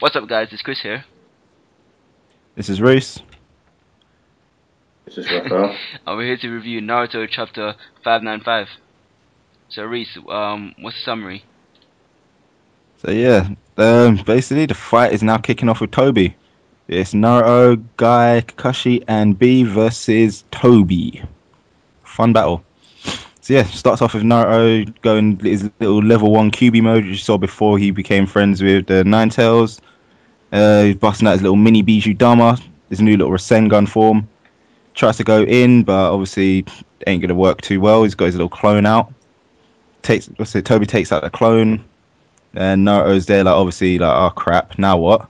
What's up, guys? It's Chris here. This is Reese. It's just Raphael. And we're here to review Naruto chapter 595. So, Reese, what's the summary? So yeah, basically the fight is now kicking off with Toby. It's Naruto, Guy, Kakashi, and B versus Toby. Fun battle. So yeah, starts off with Naruto going his little level 1 QB mode, which you saw before he became friends with the Ninetales. He's busting out his little mini Bijou Dama, his new little Rasengan form. Tries to go in, but obviously ain't gonna work too well. He's got his little clone out. Toby takes out the clone. And Naruto's there, like, obviously, like, oh crap, now what?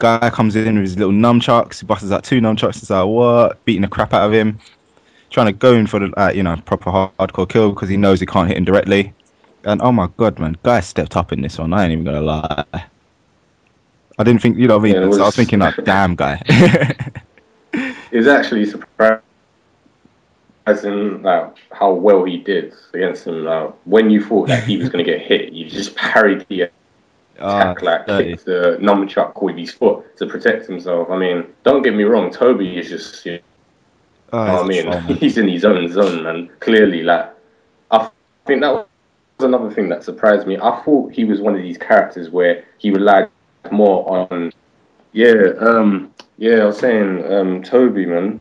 Guy comes in with his little nunchucks, he busts out 2 nunchucks, it's like, what? Beating the crap out of him. Trying to go in for the, proper hardcore kill because he knows he can't hit him directly. And oh my god, man, Guy stepped up in this one, I ain't even gonna lie. I didn't think, you know what I mean? Yeah, I was thinking, like, damn, Guy. It was actually surprising, like how well he did against him. When you thought that he was going to get hit, you just parried the attack, like kicked the nunchuck with his foot to protect himself. I mean, don't get me wrong, Toby is just, know what I mean, he's in his own zone, and clearly, like, I think that was another thing that surprised me. I thought he was one of these characters where he relied more on, I was saying, Toby, man.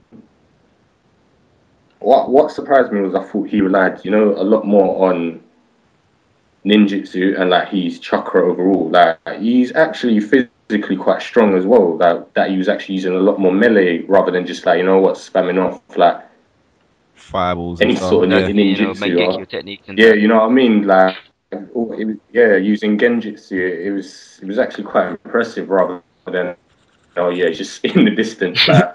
What surprised me was I thought he relied, a lot more on ninjutsu and like his chakra overall. Like he's actually physically quite strong as well. That he was actually using a lot more melee rather than just like spamming off like fireballs any and stuff, sort of yeah. Mangekyo technique and yeah, that. you know what I mean. Like using genjutsu, it was actually quite impressive rather than just in the distance like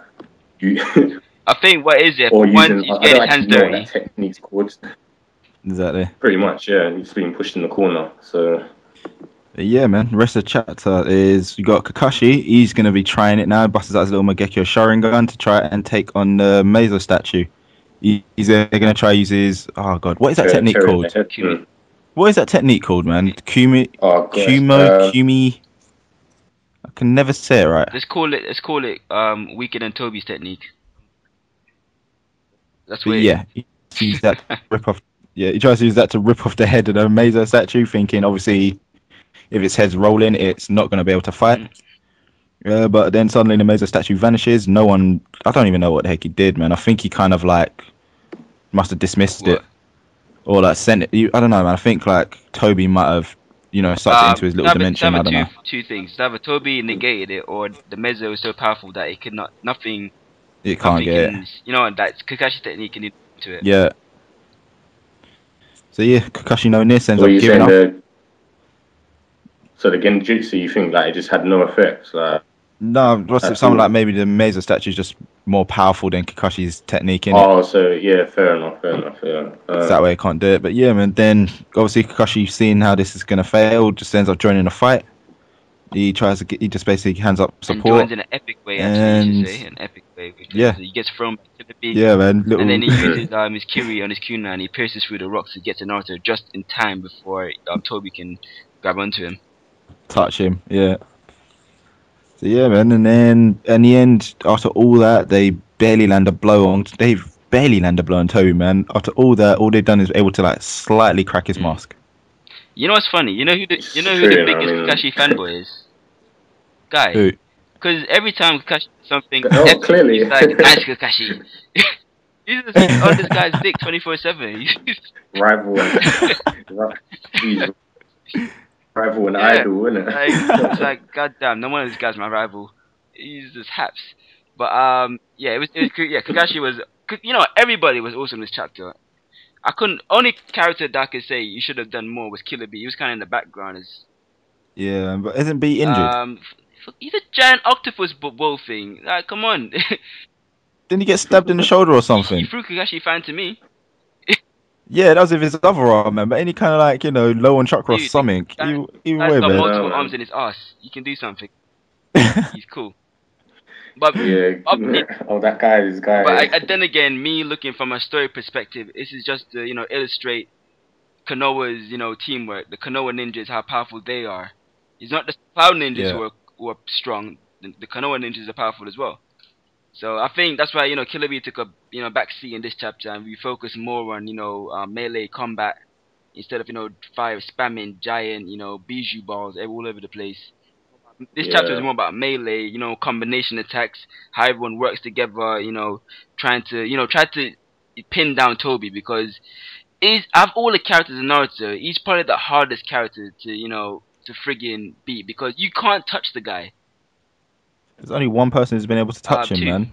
you. I think what is it? Or Once using, he's I getting don't his hands actually know what dirty. that technique's called. Exactly. Pretty much, yeah. He's being pushed in the corner. So But yeah, man. The rest of the chapter is you got Kakashi. He's gonna be trying it now. Busts out his little Mangekyo Sharingan to try and take on the Meizo statue. He's gonna try use his. Oh god, what is that technique cherry called? head. What is that technique called, man? Oh gosh. Kumi. I can never say it right. Let's call it weaker than Toby's technique. That's But what yeah, he uses that to rip off. Yeah, he tries to use that to rip off the head of the Meizo statue, thinking obviously if its head's rolling, it's not gonna be able to fight. But then suddenly the Mesa statue vanishes. No one, I don't even know what the heck he did, man. I think he kind of like must have dismissed it What? or like sent it. I don't know, man. I think like Toby might have, sucked it into his little dimension. I don't know. Two things. Either Toby negated it, or the Mezzo is so powerful that it could not, It can't nothing get it. can, that Kakashi technique can do to it. Yeah. So yeah, Kakashi knowing this ends Were up you giving saying up. so the genjutsu? You think like it just had no effects, like No, what's it? at Something all? like maybe the Mesa statue is just more powerful than Kakashi's technique in it. Oh, so yeah, fair enough, fair enough. Yeah. So that way he can't do it. But yeah, man. Then obviously Kakashi, seeing how this is gonna fail, just ends up joining the fight. He tries to get. He just basically hands up And support. joins in an epic way, actually, you should And say, an epic way, because yeah, he gets thrown back to the beat, yeah, man. and then Little he uses his Kiri on his kunai, and he pierces through the rocks to get to Naruto just in time before Toby can grab onto him. touch him. Yeah. So yeah, man. And then in the end, after all that, they barely land a blow on. They barely land a blow on Toby, man. After all that, all they've done is able to like slightly crack his mask. You know what's funny? You It's know who the true. I biggest mean, Kakashi fanboy is? Guy. Who? Because every time Kakashi does something oh, epic, he's clearly, like, "Nice Kakashi." He's on this guy's dick 24/7. rival and he's rival and Yeah, idol, isn't like it's it? like, goddamn, no one of these guys my rival. He's just haps. But yeah, yeah. Kakashi was, everybody was awesome this chapter. I couldn't only character that I could say you should have done more was Killer Bee. He was kind of in the background as Yeah, but isn't B injured? he's a giant octopus bull thing. Like, come on. Didn't he get stabbed in the shoulder or You something? threw Kakashi fan to me, Yeah, that was with his other arm, man. But any kind of like low on chakra or dude. The something. guy, Even guy's way, got man. No, multiple arms man. in his ass. He can do something. He's cool. But Yeah. obviously, Oh, that guy. This guy. then again, me looking from a story perspective, this is just to illustrate Konoha's teamwork. The Konoha ninjas, how powerful they are. It's not the Cloud ninjas Yeah. who are strong, the Konoha ninjas are powerful as well. So I think that's why Killer Bee took a backseat in this chapter, and we focus more on melee combat instead of fire spamming giant bijou balls all over the place. This chapter is Yeah. more about melee, combination attacks, how everyone works together, try to pin down Toby, because out of all the characters in Naruto, he's probably the hardest character to friggin' beat, because you can't touch the guy. There's only one person who's been able to touch him, Two. man.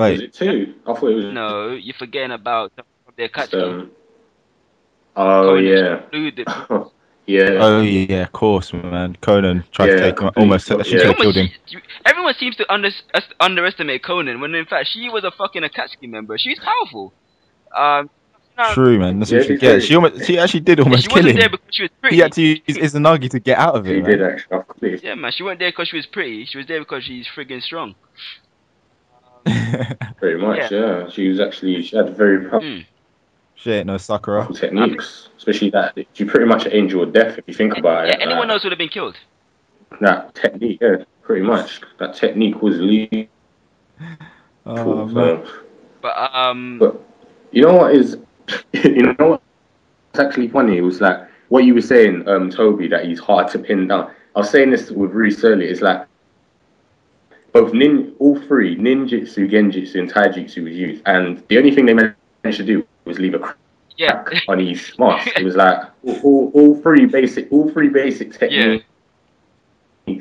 Was Wait, it two? I thought it was No, you're forgetting about the just, Akatsuki. oh Conan yeah. blew the. Yeah. oh yeah, of course, man. Conan tried to Yeah, take him, complete. almost actually She could Yeah. have killed him. everyone seems to underestimate Conan, when in fact she was a fucking Akatsuki member. She's powerful. Um, no, True, man. That's what Yeah, you she's forget. very. She actually did yeah, almost she kill wasn't there him. because she was He had pretty. to use Izanagi to get out of it, She did man. actually. I completely. Yeah, man, she wasn't there because she was pretty. She was there because she's friggin' strong. Pretty Yeah. much, yeah. She was actually. She had very Mm. She ain't no Sakura. powerful I think, techniques, especially that. She pretty much an angel of death if you think about yeah, it. anyone else would have been killed. That technique, yeah, pretty much. That technique was lethal. Oh man. So, But but you know what is, you know what's actually funny? It was like what you were saying, Toby, that he's hard to pin down. I was saying this with Reese earlier. It's like all three, ninjutsu, genjutsu, and taijutsu was used, and the only thing they managed to do was leave a yeah, crack on his mask. It was like all three basic yeah. techniques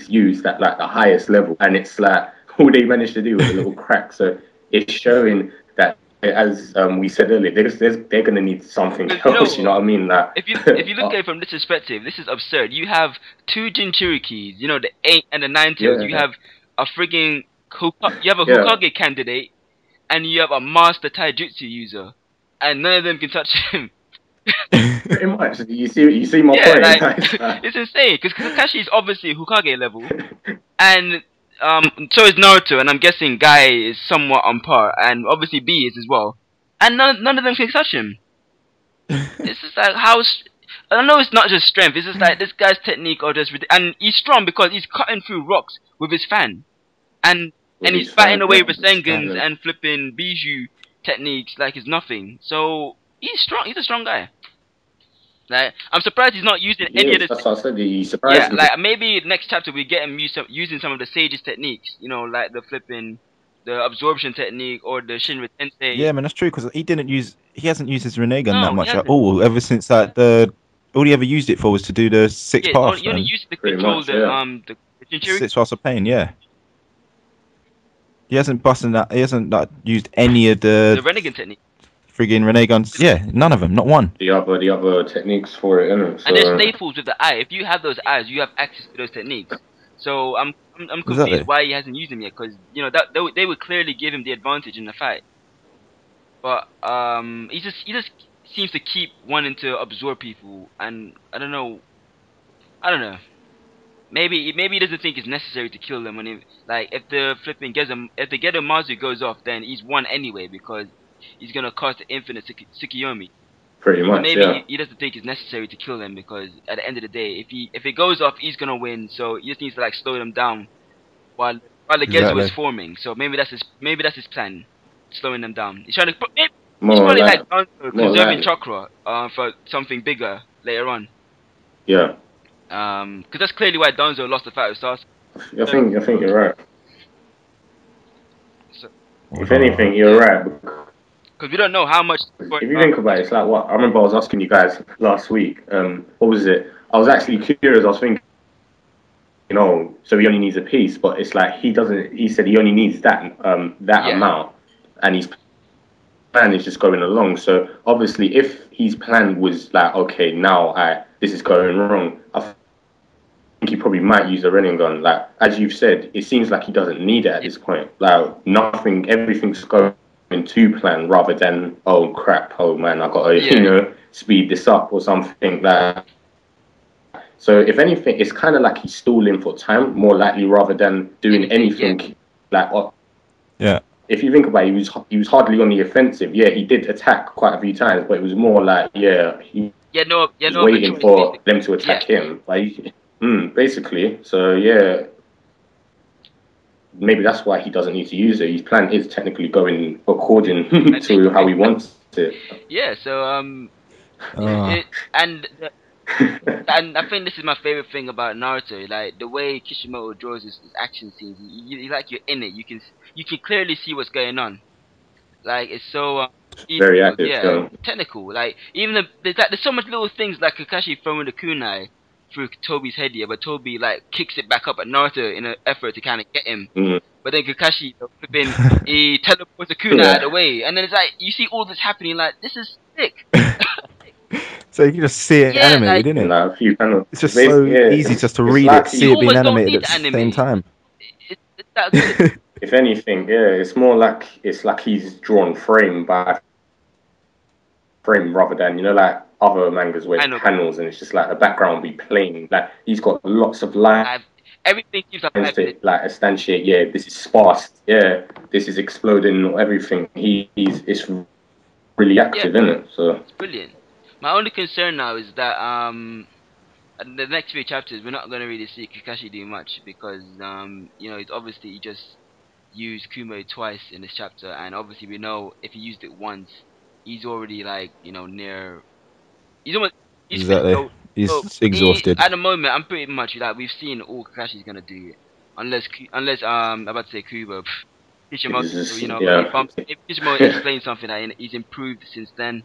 used at like the highest level, and it's like all they managed to do was a little crack. So it's showing that, as we said earlier, they're gonna need something Because else. You know what I mean? Like, if you look at it from this perspective, this is absurd. You have two Jinchurikis, the 8 and the 9 tails. You yeah, have a frigging you have a yeah, Hokage candidate, and you have a master taijutsu user, and none of them can touch him. pretty much. You see my Yeah, point. like It's like, it's insane. Because Kakashi is obviously Hokage level, and so is Naruto, and I'm guessing Guy is somewhat on par, and obviously B is as well, and none of them can touch him. It's just like I know it's not just strength. It's just like this guy's technique or just and he's strong because he's cutting through rocks with his fan, and with he's his batting fan, away yeah, with his Rasengans fan, and flipping bijou techniques like it's nothing. So he's strong. He's a strong guy. Like I'm surprised he's not using he any of is. the. That's what I said. He Yeah, surprised me. like maybe next chapter we get him using some of the sage's techniques. Like the flipping, the absorption technique or the Shinra Tensei. Yeah, man, that's true because he hasn't used his Rinnegan that No, he much at hasn't. all ever since like all he ever used it for was to do the six Yeah, paths, you only man. use it to Pretty control much, yeah. the Jinchuriki. Six paths of pain, yeah. He hasn't busted that. He hasn't like used any of The the Renegade technique. friggin' Reneguns. Yeah, none of them, not one. The other techniques for it, innit? And there's So staples with the eye. If you have those eyes, you have access to those techniques. So I'm confused Exactly. why he hasn't used them yet, because that they would clearly give him the advantage in the fight. But he just seems to keep wanting to absorb people, and I don't know. I don't know. Maybe he doesn't think it's necessary to kill them when if the flipping if the Mazu goes off, then he's won anyway because he's gonna cause the infinite Tsukiyomi. pretty So much, maybe yeah. he doesn't think it's necessary to kill them because at the end of the day, if it goes off, he's gonna win. So he just needs to slow them down while the Gezo is Exactly. forming. So maybe that's his plan, slowing them down. He's trying to he's More probably like like, Danzo more conserving like, chakra for something bigger later on. yeah. Because that's clearly why Danzo lost the fight with Sasuke. I think you're right. So, If anything, yeah, you're right. because we don't know how much. If you think about it, it's like what I remember I was asking you guys last week. What was it? I was actually curious. I was thinking, so he only needs a piece, but it's like he doesn't. He said he only needs that Yeah, amount, and his plan is just going along. So obviously, if his plan was like, okay, now this is going wrong, I think he probably might use a running gun. Like as you've said, it seems like he doesn't need it at yeah, this point. Like nothing, everything's going to plan rather than oh crap, oh man, I gotta yeah, speed this up or something like that. So if anything, it's kind of like he's stalling for time, more likely rather than doing anything. Yeah, anything like. Yeah. If you think about it, he was hardly on the offensive. Yeah, he did attack quite a few times, but it was more like he yeah, no was other waiting choice for basically. them to Yeah, attack him. Like Basically. So yeah, maybe that's why he doesn't need to use it. His plan is technically going according I think. to how he wants it. Yeah. So Ah, and and I think this is my favorite thing about Naruto, like the way Kishimoto draws his action scenes. Like you're in it. You can clearly see what's going on. Like it's so Very detailed, active. yeah, and So technical. Like even there's so much little things like Kakashi throwing the kunai through Toby's head here, but Toby like kicks it back up at Naruto in an effort to kind of get him. mm, But then Kakashi, flipping, he teleports the kunai out of yeah, the way, and then it's like you see all this happening. Like this is sick. so you can just see it Yeah, like animated, isn't in it? like a few panels. It's just Basically, so yeah, easy just to it's read it, like see you it being almost don't animated need at the the same anime. time. It's that good. if anything, yeah, it's more like he's drawn frame by frame rather than like other mangas where I it's know. panels and it's just like the background be plain. Like he's got lots of lines I've everything keeps alive in to it. like instantiate. Yeah, this is sparse. Yeah, this is exploding or everything. He's it's really Yeah, active, isn't it? So it's brilliant. My only concern now is that in the next few chapters we're not gonna really see Kakashi do much because it's obviously he just used Kumo twice in this chapter, and obviously we know if he used it once, he's already like near. He's almost he's finished. Exactly. So He's he exhausted. at the moment I'm pretty much like we've seen all Kakashi's gonna do, unless I'm about to say Kubo. Kishimoto, it's just he yeah, bumps. If Kishimoto explains something that he's improved since then,